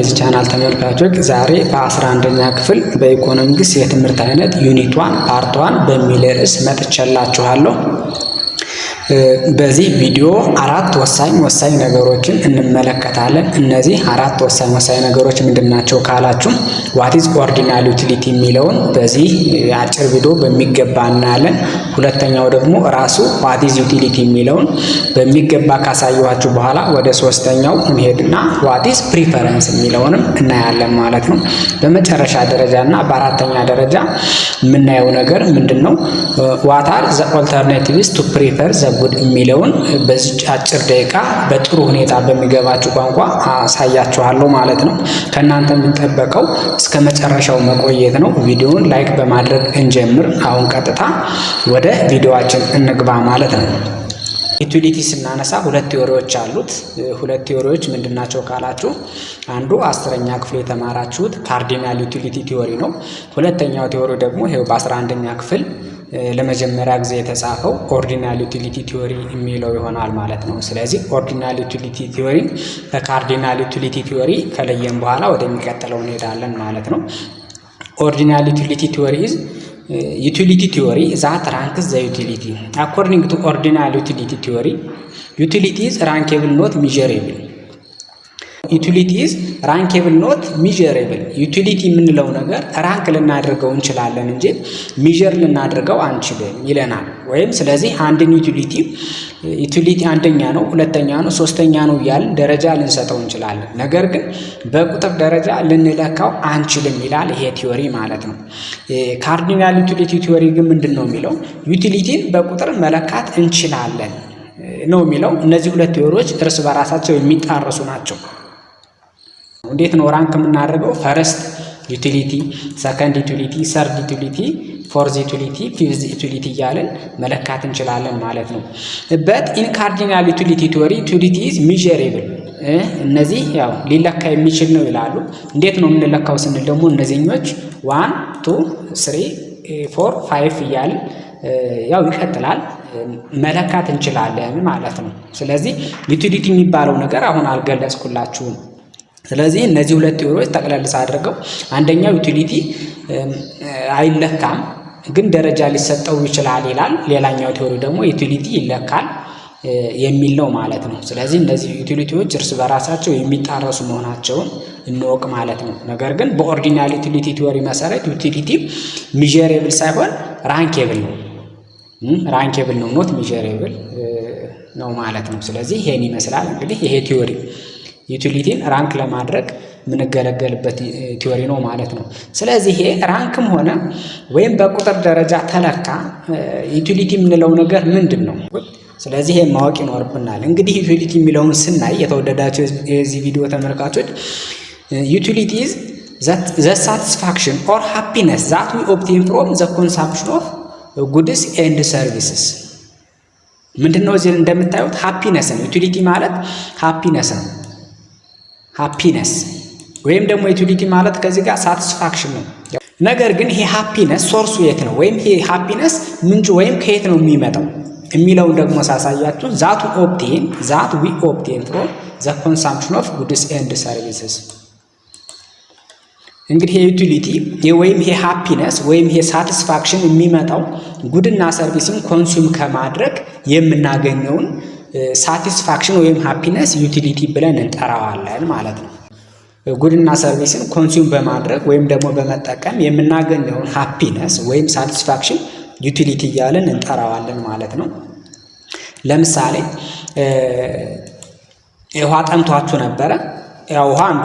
የዚህ ቻናል ተመልካቾች ዛሬ በ11ኛ ክፍል በኢኮኖሚክስ የትምህርት አይነት ዩኒት 1 ፓርት 1 በሚል ርዕስ መጥቻላችኋለሁ። በዚህ ቪዲዮ አራት ወሳኝ ነገሮችን እንመለከታለን። እነዚህ አራት ወሳኝ ነገሮች ምንድናቸው ካላችሁ ዋት ኢዝ ኦርዲናል ዩቲሊቲ የሚለውን በዚህ አጭር ቪዲዮ በሚገባ እናያለን። ሁለተኛው ደግሞ ራሱ ዋት ኢዝ ዩቲሊቲ የሚለውን በሚገባ ካሳየኋችሁ በኋላ ወደ ሶስተኛው እንሄድና ዋት ኢዝ ፕሪፈረንስ የሚለውንም እናያለን ማለት ነው። በመጨረሻ ደረጃና በአራተኛ ደረጃ የምናየው ነገር ምንድነው ዋት አር ዘ ኦልተርናቲቭስ ቱ ፕሪፈር ዘ ጉድ የሚለውን በዚህ አጭር ደቂቃ በጥሩ ሁኔታ በሚገባችሁ ቋንቋ አሳያችኋለሁ ማለት ነው። ከእናንተ የሚጠበቀው እስከ መጨረሻው መቆየት ነው። ቪዲዮውን ላይክ በማድረግ እንጀምር። አሁን ቀጥታ ወደ ቪዲዮአችን እንግባ ማለት ነው። ዩቲሊቲ ስናነሳ ሁለት ቲዎሪዎች አሉት። ሁለት ቲዎሪዎች ምንድናቸው ካላችሁ አንዱ 10ኛ ክፍል የተማራችሁት ካርዲናል ዩቲሊቲ ቲዎሪ ነው። ሁለተኛው ቲዎሪ ደግሞ ይሄው በ11ኛ ክፍል ለመጀመሪያ ጊዜ የተጻፈው ኦርዲናል ዩቲሊቲ ቲዎሪ የሚለው ይሆናል ማለት ነው። ስለዚህ ኦርዲናል ዩቲሊቲ ቲዎሪ ከካርዲናል ዩቲሊቲ ቲዎሪ ከለየን በኋላ ወደሚቀጥለው እንሄዳለን ማለት ነው። ኦርዲናል ዩቲሊቲ ቲዎሪ ኢዝ utility theory that ranks the utility. According to ordinal utility theory, utility is rankable not measurable. Utility is rankable not measurable. Utility የምንለው ነገር ራንክ ልናደርገው እንችላለን እንጂ ሚጀር ልናደርገው አንችልም ይለናል። ወይም ስለዚህ አንድን ዩቲሊቲ አንደኛ ነው፣ ሁለተኛ ነው፣ ሶስተኛ ነው እያልን ደረጃ ልንሰጠው እንችላለን። ነገር ግን በቁጥር ደረጃ ልንለካው አንችልም ይላል ይሄ ቲዮሪ ማለት ነው። ካርዲናል ዩቲሊቲ ቲዮሪ ግን ምንድን ነው የሚለው ዩቲሊቲን በቁጥር መለካት እንችላለን ነው የሚለው። እነዚህ ሁለት ቲዮሪዎች እርስ በራሳቸው የሚጣረሱ ናቸው። እንዴት ነው ራንክ የምናደርገው? ፈርስት ዩቲሊቲ፣ ሰከንድ ዩቲሊቲ፣ ሰርድ ዩቲሊቲ፣ ፎርዝ ዩቲሊቲ፣ ፊፍዝ ዩቲሊቲ እያለን መለካት እንችላለን ማለት ነው። በት ኢን ካርዲናል ዩቲሊቲ ቲዎሪ ዩቲሊቲ ኢዝ ሚዠሬብል። እነዚህ ያው ሊለካ የሚችል ነው ይላሉ። እንዴት ነው የምንለካው ስንል ደግሞ እነዚህኞች 1 2 3 4 5 እያልን ያው ይቀጥላል መለካት እንችላለን ማለት ነው። ስለዚህ ዩቲሊቲ የሚባለው ነገር አሁን አልገለጽኩላችሁም። ስለዚህ እነዚህ ሁለት ቲዎሪዎች ጠቅለል አድርገው አንደኛው ዩቲሊቲ አይለካም ግን ደረጃ ሊሰጠው ይችላል ይላል። ሌላኛው ቲዎሪ ደግሞ ዩቲሊቲ ይለካል የሚል ነው ማለት ነው። ስለዚህ እነዚህ ዩቲሊቲዎች እርስ በራሳቸው የሚጣረሱ መሆናቸውን እንወቅ ማለት ነው። ነገር ግን በኦርዲናል ዩቲሊቲ ቲዎሪ መሰረት ዩቲሊቲ ሚዠሬብል ሳይሆን ራንኬብል ነው። ራንኬብል ነው ኖት ሚዠሬብል ነው ማለት ነው። ስለዚህ ይሄን ይመስላል እንግዲህ ይሄ ቲዎሪ ዩቲሊቲን ራንክ ለማድረግ የምንገለገልበት ቲዎሪ ነው ማለት ነው። ስለዚህ ይሄ ራንክም ሆነ ወይም በቁጥር ደረጃ ተለካ ዩቲሊቲ የምንለው ነገር ምንድን ነው? ስለዚህ ይሄ ማወቅ ይኖርብናል። እንግዲህ ዩቲሊቲ የሚለውን ስናይ የተወደዳቸው የዚህ ቪዲዮ ተመልካቾች ዩቲሊቲ ኢዝ ዘ ሳቲስፋክሽን ኦር ሃፒነስ ዛት ዊ ኦብቴን ፍሮም ዘ ኮንሳምፕሽን ኦፍ ጉድስ ኤንድ ሰርቪስስ። ምንድነው እዚህ እንደምታዩት ሃፒነስ ነው። ዩቲሊቲ ማለት ሃፒነስ ነው። ሃፒነስ ወይም ደግሞ ዩቲሊቲ ማለት ከዚህ ጋር ሳቲስፋክሽን ነው። ነገር ግን ይሄ ሃፒነስ ሶርሱ የት ነው ወይም ይሄ ሃፒነስ ምንጩ ወይም ከየት ነው የሚመጣው የሚለውን ደግሞ ሳሳያችሁ ዛት ዊ ኦብቴን ፍሮም ዘ ኮንሳምፕሽን ኦፍ ጉድስ ኤንድ ሰርቪስስ። እንግዲህ ዩቲሊቲ ወይም ይሄ ሃፒነስ ወይም ይሄ ሳቲስፋክሽን የሚመጣው ጉድና ሰርቪስን ኮንሱም ከማድረግ የምናገኘውን ሳቲስፋክሽን ወይም ሃፒነስ ዩቲሊቲ ብለን እንጠራዋለን ማለት ነው። ጉድና ሰርቪስን ኮንሱም በማድረግ ወይም ደግሞ በመጠቀም የምናገኘውን ሃፒነስ ወይም ሳቲስፋክሽን ዩቲሊቲ እያለን እንጠራዋለን ማለት ነው። ለምሳሌ ውሃ ጠምቷችሁ ነበረ። ያው ውሃ አንዱ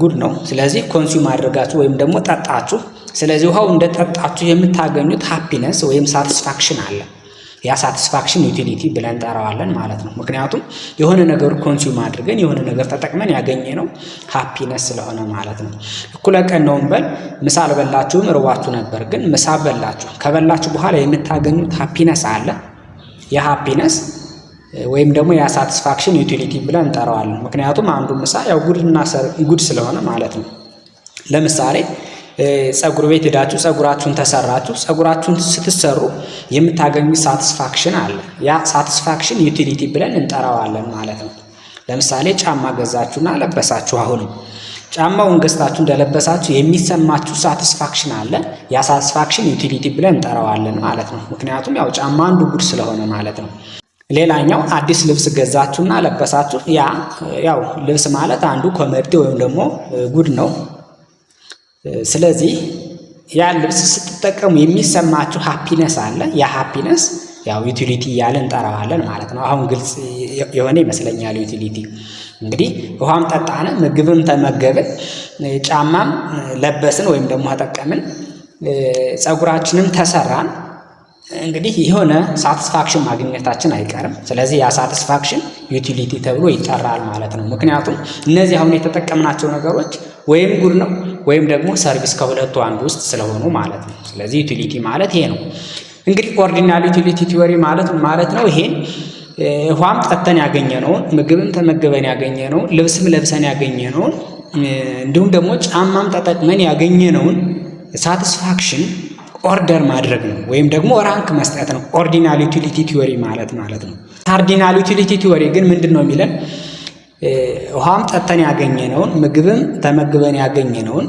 ጉድ ነው። ስለዚህ ኮንሱም አድርጋችሁ ወይም ደግሞ ጠጣችሁ። ስለዚህ ውሃው እንደጠጣችሁ የምታገኙት ሃፒነስ ወይም ሳቲስፋክሽን አለ። ያ ሳቲስፋክሽን ዩቲሊቲ ብለን እንጠራዋለን ማለት ነው። ምክንያቱም የሆነ ነገር ኮንሱም አድርገን የሆነ ነገር ተጠቅመን ያገኘነው ሃፒነስ ስለሆነ ማለት ነው። እኩለ ቀን ነው እንበል፣ ምሳ አልበላችሁም፣ ርቧችሁ ነበር። ግን ምሳ በላችሁ። ከበላችሁ በኋላ የምታገኙት ሃፒነስ አለ። ያ ሃፒነስ ወይም ደግሞ ያ ሳቲስፋክሽን ዩቲሊቲ ብለን እንጠራዋለን። ምክንያቱም አንዱ ምሳ ያው ጉድ ስለሆነ ማለት ነው። ለምሳሌ ጸጉር ቤት ሄዳችሁ ጸጉራችሁን ተሰራችሁ። ጸጉራችሁን ስትሰሩ የምታገኙት ሳቲስፋክሽን አለ። ያ ሳቲስፋክሽን ዩቲሊቲ ብለን እንጠራዋለን ማለት ነው። ለምሳሌ ጫማ ገዛችሁና ለበሳችሁ። አሁን ጫማውን ገዝታችሁ እንደለበሳችሁ የሚሰማችሁ ሳቲስፋክሽን አለ። ያ ሳቲስፋክሽን ዩቲሊቲ ብለን እንጠራዋለን ማለት ነው። ምክንያቱም ያው ጫማ አንዱ ጉድ ስለሆነ ማለት ነው። ሌላኛው አዲስ ልብስ ገዛችሁና ለበሳችሁ። ያው ልብስ ማለት አንዱ ኮሞዲቲ ወይም ደግሞ ጉድ ነው። ስለዚህ ያ ልብስ ስትጠቀሙ የሚሰማችሁ ሃፒነስ አለ። ያ ሃፒነስ ያው ዩቲሊቲ እያለን እንጠራዋለን ማለት ነው። አሁን ግልጽ የሆነ ይመስለኛል። ዩቲሊቲ እንግዲህ ውሃም ጠጣን፣ ምግብም ተመገብን፣ ጫማም ለበስን ወይም ደግሞ ተጠቀምን፣ ፀጉራችንም ተሰራን፣ እንግዲህ የሆነ ሳቲስፋክሽን ማግኘታችን አይቀርም። ስለዚህ ያ ሳቲስፋክሽን ዩቲሊቲ ተብሎ ይጠራል ማለት ነው። ምክንያቱም እነዚህ አሁን የተጠቀምናቸው ነገሮች ወይም ጉድ ነው ወይም ደግሞ ሰርቪስ ከሁለቱ አንዱ ውስጥ ስለሆኑ ማለት ነው። ስለዚህ ዩቲሊቲ ማለት ይሄ ነው። እንግዲህ ኦርዲናል ዩቲሊቲ ቲዎሪ ማለት ነው ይሄን ውሃም ጠጥተን ያገኘነውን፣ ምግብም ተመግበን ያገኘነውን፣ ልብስም ለብሰን ያገኘነውን እንዲሁም ደግሞ ጫማም ተጠቅመን ያገኘነውን ሳቲስፋክሽን ኦርደር ማድረግ ነው ወይም ደግሞ ራንክ መስጠት ነው ኦርዲናል ዩቲሊቲ ቲዎሪ ማለት ነው። ካርዲናል ዩቲሊቲ ቲዎሪ ግን ምንድን ነው የሚለን? ውሃም ጠጥተን ያገኘነውን፣ ምግብም ተመግበን ያገኘነውን፣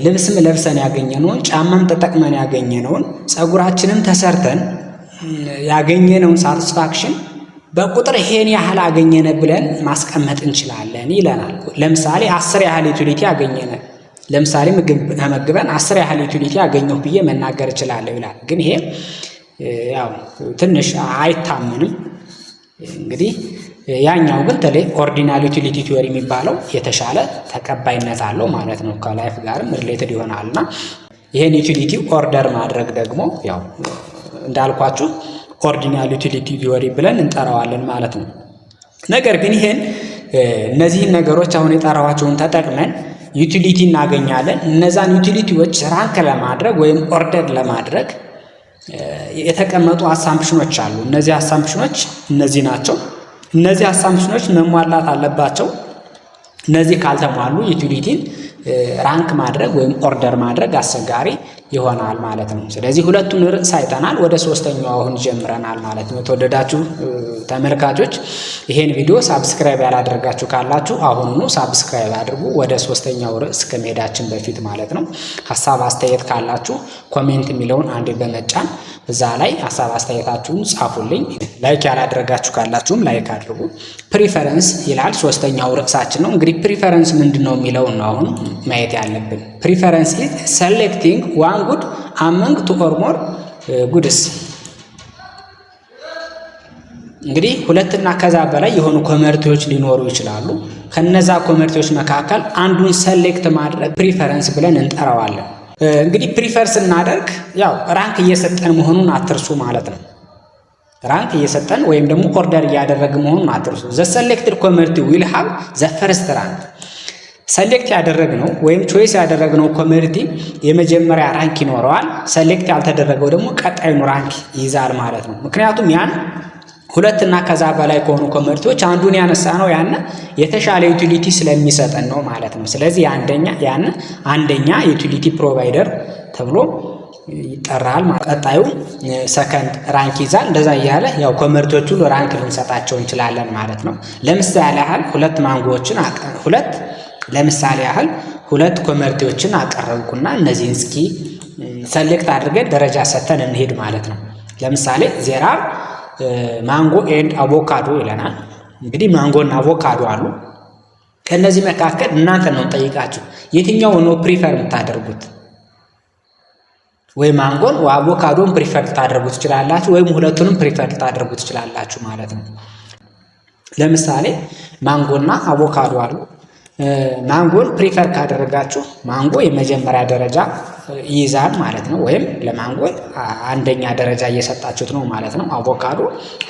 ልብስም ለብሰን ያገኘነውን፣ ጫማም ተጠቅመን ያገኘነውን፣ ፀጉራችንም ተሰርተን ያገኘነውን ሳቲስፋክሽን በቁጥር ይሄን ያህል አገኘነ ብለን ማስቀመጥ እንችላለን ይለናል። ለምሳሌ 10 ያህል ዩቲሊቲ አገኘነ። ለምሳሌ ምግብ ተመግበን 10 ያህል ዩቲሊቲ አገኘሁ ብዬ መናገር እችላለሁ ይላል። ግን ይሄ ያው ትንሽ አይታመንም። እንግዲህ ያኛው ግን ተለይ ኦርዲናል ዩቲሊቲ ቲዎሪ የሚባለው የተሻለ ተቀባይነት አለው ማለት ነው። ከላይፍ ጋርም ሪሌትድ ይሆናልና ይሄን ዩቲሊቲ ኦርደር ማድረግ ደግሞ ያው እንዳልኳችሁ ኦርዲናል ዩቲሊቲ ቲዎሪ ብለን እንጠራዋለን ማለት ነው። ነገር ግን ይሄን እነዚህን ነገሮች አሁን የጠራዋቸውን ተጠቅመን ዩቲሊቲ እናገኛለን። እነዛን ዩቲሊቲዎች ራንክ ለማድረግ ወይም ኦርደር ለማድረግ የተቀመጡ አሳምፕሽኖች አሉ። እነዚህ አሳምፕሽኖች እነዚህ ናቸው። እነዚህ አሳምፕሽኖች መሟላት አለባቸው። እነዚህ ካልተሟሉ ዩቲሊቲን ራንክ ማድረግ ወይም ኦርደር ማድረግ አስቸጋሪ ይሆናል ማለት ነው። ስለዚህ ሁለቱን ርዕስ አይተናል። ወደ ሶስተኛው አሁን ጀምረናል ማለት ነው። የተወደዳችሁ ተመልካቾች ይሄን ቪዲዮ ሳብስክራይብ ያላደረጋችሁ ካላችሁ አሁኑኑ ሳብስክራይብ አድርጉ። ወደ ሶስተኛው ርዕስ ከመሄዳችን በፊት ማለት ነው። ሀሳብ አስተያየት ካላችሁ ኮሜንት የሚለውን አንዴ በመጫን እዛ ላይ ሀሳብ አስተያየታችሁን ጻፉልኝ። ላይክ ያላደረጋችሁ ካላችሁም ላይክ አድርጉ። ፕሪፈረንስ ይላል ሶስተኛው ርዕሳችን ነው። እንግዲህ ፕሪፈረንስ ምንድነው የሚለውን ነው አሁን ማየት ያለብን። ፕሪፈረንስ ኢዝ ሴሌክቲንግ ዋን ጉድ አመንግ ቱ ኦር ሞር ጉድስ። እንግዲህ ሁለትና ከዛ በላይ የሆኑ ኮሞዲቲዎች ሊኖሩ ይችላሉ። ከነዛ ኮሞዲቲዎች መካከል አንዱን ሴሌክት ማድረግ ፕሪፈረንስ ብለን እንጠራዋለን። እንግዲህ ፕሪፈር ስናደርግ ያው ራንክ እየሰጠን መሆኑን አትርሱ ማለት ነው። ራንክ እየሰጠን ወይም ደግሞ ኦርደር እያደረግ መሆኑን አትርሱ። ዘ ሴሌክትድ ኮሞዲቲ ዊል ሃቭ ዘ ፈርስት ራንክ። ሰሌክት ያደረግነው ወይም ቾይስ ያደረግነው ኮሞዲቲ የመጀመሪያ ራንክ ይኖረዋል። ሰሌክት ያልተደረገው ደግሞ ቀጣዩን ራንክ ይይዛል ማለት ነው። ምክንያቱም ያን ሁለትና ከዛ በላይ ከሆኑ ኮሞዲቲዎች አንዱን ያነሳ ነው ያን የተሻለ ዩቲሊቲ ስለሚሰጠን ነው ማለት ነው። ስለዚህ አንደኛ ዩቲሊቲ ፕሮቫይደር ተብሎ ይጠራል። ቀጣዩ ሰከንድ ራንክ ይዛል። እንደዛ እያለ ያው ኮሞዲቲዎቹ ራንክ ልንሰጣቸው እንችላለን ማለት ነው። ለምሳሌ ያህል ሁለት ኮሞዲቲዎችን አቀረብኩና እነዚህን እስኪ ሰሌክት አድርገን ደረጃ ሰጥተን እንሄድ ማለት ነው። ለምሳሌ ዜራ ማንጎ ኤንድ አቮካዶ ይለናል። እንግዲህ ማንጎና አቮካዶ አሉ። ከነዚህ መካከል እናንተ ነው ጠይቃችሁ የትኛው ነው ፕሪፈር የምታደርጉት? ወይ ማንጎን ወይ አቮካዶን ፕሪፈር ታደርጉ ትችላላችሁ፣ ወይም ሁለቱንም ፕሪፈር ታደርጉ ትችላላችሁ ማለት ነው። ለምሳሌ ማንጎና አቮካዶ አሉ። ማንጎን ፕሪፈር ካደረጋችሁ ማንጎ የመጀመሪያ ደረጃ ይይዛል ማለት ነው። ወይም ለማንጎ አንደኛ ደረጃ እየሰጣችሁት ነው ማለት ነው። አቮካዶ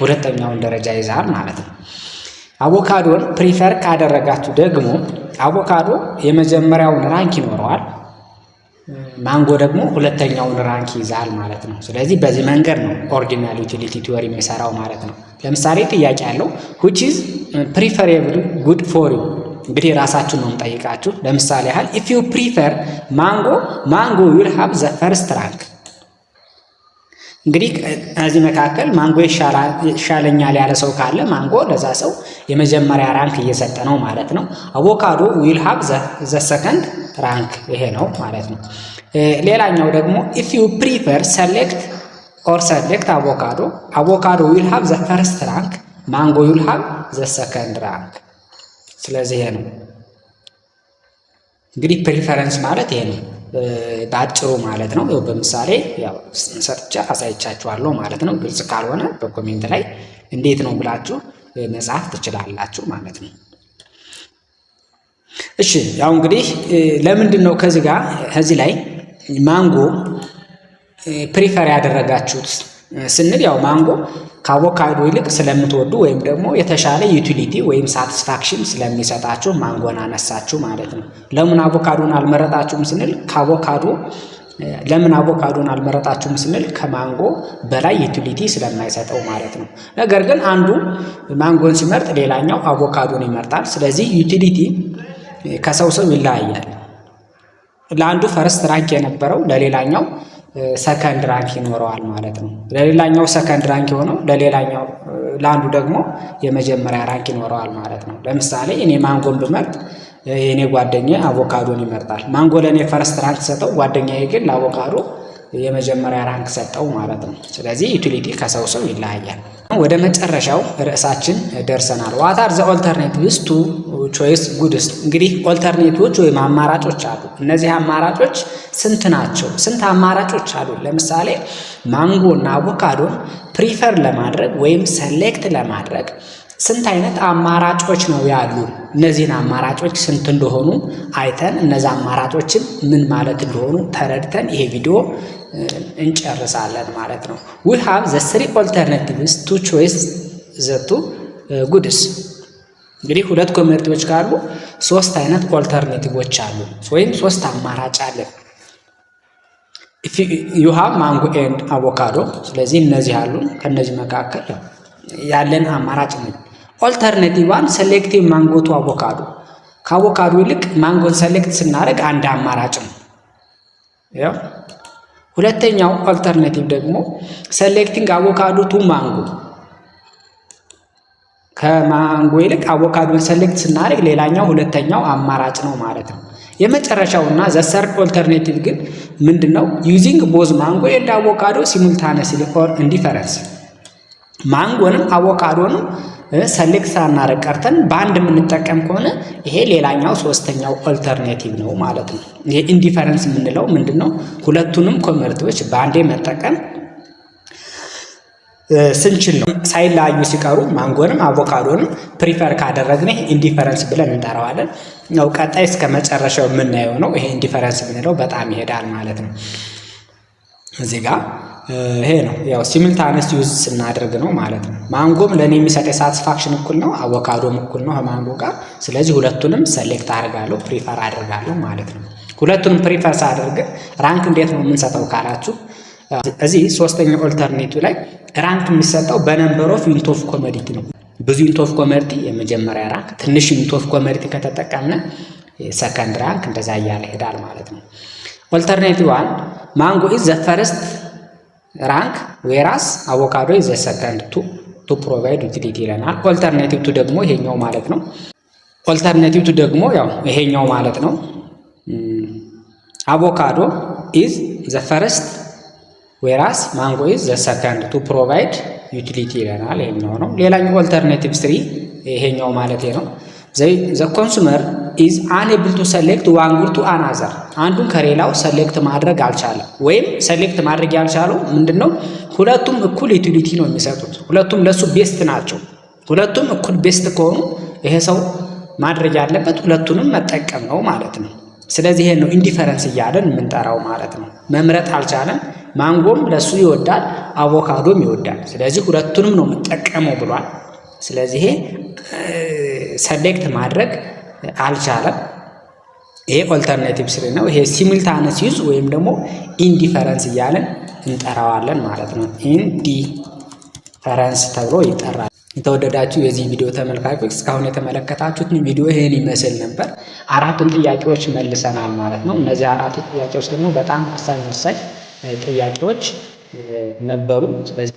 ሁለተኛውን ደረጃ ይይዛል ማለት ነው። አቮካዶን ፕሪፈር ካደረጋችሁ ደግሞ አቮካዶ የመጀመሪያውን ራንክ ይኖረዋል፣ ማንጎ ደግሞ ሁለተኛውን ራንክ ይይዛል ማለት ነው። ስለዚህ በዚህ መንገድ ነው ኦርዲናል ዩቲሊቲ ቲዎሪ የሚሰራው ማለት ነው። ለምሳሌ ጥያቄ ያለው which is preferable good for you። እንግዲህ ራሳችሁን ነው የምጠይቃችሁ። ለምሳሌ ያህል if you prefer mango will have the first rank። እንግዲህ እዚህ መካከል ማንጎ ይሻለኛል ያለ ሰው ካለ ማንጎ ለዛ ሰው የመጀመሪያ ራንክ እየሰጠ ነው ማለት ነው። አቮካዶ ዊል ሃቭ ዘ ሰከንድ ራንክ ይሄ ነው ማለት ነው። ሌላኛው ደግሞ ኢፍ ዩ ፕሪፈር ሰሌክት አቮካዶ ዊል ሃቭ ዘ ፈርስት ራንክ ማንጎ ዊል ሃቭ ዘ ሰከንድ ራንክ። ስለዚህ ይሄ ነው እንግዲህ ፕሪፈረንስ ማለት ይሄ ነው በአጭሩ ማለት ነው። በምሳሌ ያው ሰርቻ አሳይቻችኋለሁ ማለት ነው። ግልጽ ካልሆነ በኮሜንት ላይ እንዴት ነው ብላችሁ መጻፍ ትችላላችሁ ማለት ነው። እሺ ያው እንግዲህ ለምንድን ነው ከዚህ ላይ ማንጎ ፕሪፈር ያደረጋችሁት ስንል ያው ማንጎ ከአቮካዶ ይልቅ ስለምትወዱ ወይም ደግሞ የተሻለ ዩቲሊቲ ወይም ሳቲስፋክሽን ስለሚሰጣችሁ ማንጎን አነሳችሁ ማለት ነው። ለምን አቮካዶን አልመረጣችሁም ስንል ከማንጎ በላይ ዩቲሊቲ ስለማይሰጠው ማለት ነው። ነገር ግን አንዱ ማንጎን ሲመርጥ ሌላኛው አቮካዶን ይመርጣል። ስለዚህ ዩቲሊቲ ከሰው ይለያያል። ለአንዱ ፈርስት ራንክ የነበረው ለሌላኛው ሰከንድ ራንክ ይኖረዋል ማለት ነው። ለሌላኛው ሰከንድ ራንክ የሆነው ለአንዱ ደግሞ የመጀመሪያ ራንክ ይኖረዋል ማለት ነው። ለምሳሌ እኔ ማንጎን ብመርጥ የኔ ጓደኛዬ አቮካዶን ይመርጣል። ማንጎ ለእኔ ፈርስት ራንክ ሰጠው፣ ጓደኛዬ ግን ለአቮካዶ የመጀመሪያ ራንክ ሰጠው ማለት ነው። ስለዚህ ዩቲሊቲ ከሰው ይለያያል። ወደ መጨረሻው ርዕሳችን ደርሰናል። ዋት አር ዘ ኦልተርኔቲቭስ ቱ ቾይስ ጉድስ። እንግዲህ ኦልተርኔቲቮች ወይም አማራጮች አሉ። እነዚህ አማራጮች ስንት ናቸው? ስንት አማራጮች አሉ? ለምሳሌ ማንጎ እና አቮካዶን ፕሪፈር ለማድረግ ወይም ሰሌክት ለማድረግ ስንት አይነት አማራጮች ነው ያሉ? እነዚህን አማራጮች ስንት እንደሆኑ አይተን እነዚህ አማራጮችን ምን ማለት እንደሆኑ ተረድተን ይሄ ቪዲዮ እንጨርሳለን ማለት ነው። we have the three alternatives to choose the two goods። እንግዲህ ሁለት ኮሜርቲዎች ካሉ ሶስት አይነት ኦልተርኔቲቮች አሉ ወይም ሶስት አማራጭ አለ። if you have mango and avocado ስለዚህ እነዚህ አሉ። ከነዚህ መካከል ያለን አማራጭ ነው። ኦልተርኔቲቭ ዋን ሴሌክቲቭ ማንጎ ቱ አቮካዶ። ከአቮካዶ ይልቅ ማንጎን ሴሌክት ስናደርግ አንድ አማራጭ ነው። ያው ሁለተኛው ኦልተርኔቲቭ ደግሞ ሴሌክቲንግ አቮካዶ ቱ ማንጎ። ከማንጎ ይልቅ አቮካዶን ሴሌክት ስናደርግ ሌላኛው ሁለተኛው አማራጭ ነው ማለት ነው። የመጨረሻውና ዘ ሰርድ ኦልተርኔቲቭ ግን ምንድነው? ዩዚንግ ቦዝ ማንጎ ኤንድ አቮካዶ ሲሙልታነስሊ ኦር ኢንዲፈረንስ። ማንጎንም አቮካዶንም ሰሌክት ሳናደርግ ቀርተን በአንድ የምንጠቀም ከሆነ ይሄ ሌላኛው ሶስተኛው ኦልተርኔቲቭ ነው ማለት ነው። ይሄ ኢንዲፈረንስ የምንለው ምንድነው? ሁለቱንም ኮመርቲዎች በአንዴ መጠቀም ስንችል ነው። ሳይለያዩ ሲቀሩ ማንጎንም አቮካዶንም ፕሪፈር ካደረግን ይሄ ኢንዲፈረንስ ብለን እንጠራዋለን። ያው ቀጣይ እስከ መጨረሻው የምናየው ነው። ይሄ ኢንዲፈረንስ የምንለው በጣም ይሄዳል ማለት ነው። እዚህ ጋር ይሄ ነው ያው ሲሙልታነስ ዩዝ ስናደርግ ነው ማለት ነው። ማንጎም ለኔ የሚሰጥ ሳቲስፋክሽን እኩል ነው፣ አቮካዶም እኩል ነው ከማንጎ ጋር። ስለዚህ ሁለቱንም ሰሌክት አደርጋለሁ፣ ፕሪፈር አደርጋለሁ ማለት ነው። ሁለቱንም ፕሪፈር ሳደርግ ራንክ እንዴት ነው የምንሰጠው ካላችሁ እዚህ ሶስተኛው ኦልተርኔቲቭ ላይ ራንክ የሚሰጠው በነምበር ኦፍ ዩኒት ኦፍ ኮሞዲቲ ነው። ብዙ ዩኒት ኦፍ ኮሞዲቲ የመጀመሪያ ራንክ፣ ትንሽ ዩኒት ኦፍ ኮሞዲቲ ከተጠቀምነ ሰከንድ ራንክ፣ እንደዛ እያለ ይሄዳል ማለት ነው። ኦልተርኔቲቭ ዋን ማንጎ ኢዝ ዘ ፈርስት ራንክ ዌራስ አቮካዶ ኢዝ ዘ ሰከንድ ቱ ፕሮቫይድ ዩቲሊቲ ይለናል። ኦልተርኔቲቭ ቱ ደግሞ ይሄኛው ማለት ነው። ኦልተርኔቲቭ ቱ ደግሞ ያው ይሄኛው ማለት ነው። አቮካዶ ኢዝ ዘ ፈርስት ዌራስ ማንጎ ኢዝ ዘ ሰከንድ ቱ ፕሮቫይድ ዩቲሊቲ ይለናል። ይሄኛው ነው። ሌላኛው ኦልተርኔቲቭ 3 ይሄኛው ማለት ነው። ዘ ኮንሱመር ኢዝ አንኤብል ቱ ሰሌክት ዋን ጉድ ቱ አናዘር። አንዱን ከሌላው ሰሌክት ማድረግ አልቻለም። ወይም ሰሌክት ማድረግ ያልቻለው ምንድነው? ሁለቱም እኩል ዩቲሊቲ ነው የሚሰጡት። ሁለቱም ለሱ ቤስት ናቸው። ሁለቱም እኩል ቤስት ከሆኑ ይሄ ሰው ማድረግ ያለበት ሁለቱንም መጠቀም ነው ማለት ነው። ስለዚህ ይሄ ነው ኢንዲፈረንስ እያለን የምንጠራው ማለት ነው። መምረጥ አልቻለም። ማንጎም ለሱ ይወዳል፣ አቮካዶም ይወዳል። ስለዚህ ሁለቱንም ነው የምጠቀመው ብሏል። ስለዚህ ይሄ ሰሌክት ማድረግ አልቻለም። ይሄ ኦልተርኔቲቭ 3 ነው። ይሄ ሲሙልታነስ ዩዝ ወይም ደግሞ ኢንዲፈረንስ እያለን እንጠራዋለን ማለት ነው። ኢንዲፈረንስ ተብሎ ይጠራል። የተወደዳችሁ የዚህ ቪዲዮ ተመልካቾች እስካሁን የተመለከታችሁትን ቪዲዮ ይሄን ይመስል ነበር። 4 ጥያቄዎች መልሰናል ማለት ነው። እነዚህ 4 ጥያቄዎች ደግሞ በጣም ወሳኝ ጥያቄዎች ነበሩ። ስለዚህ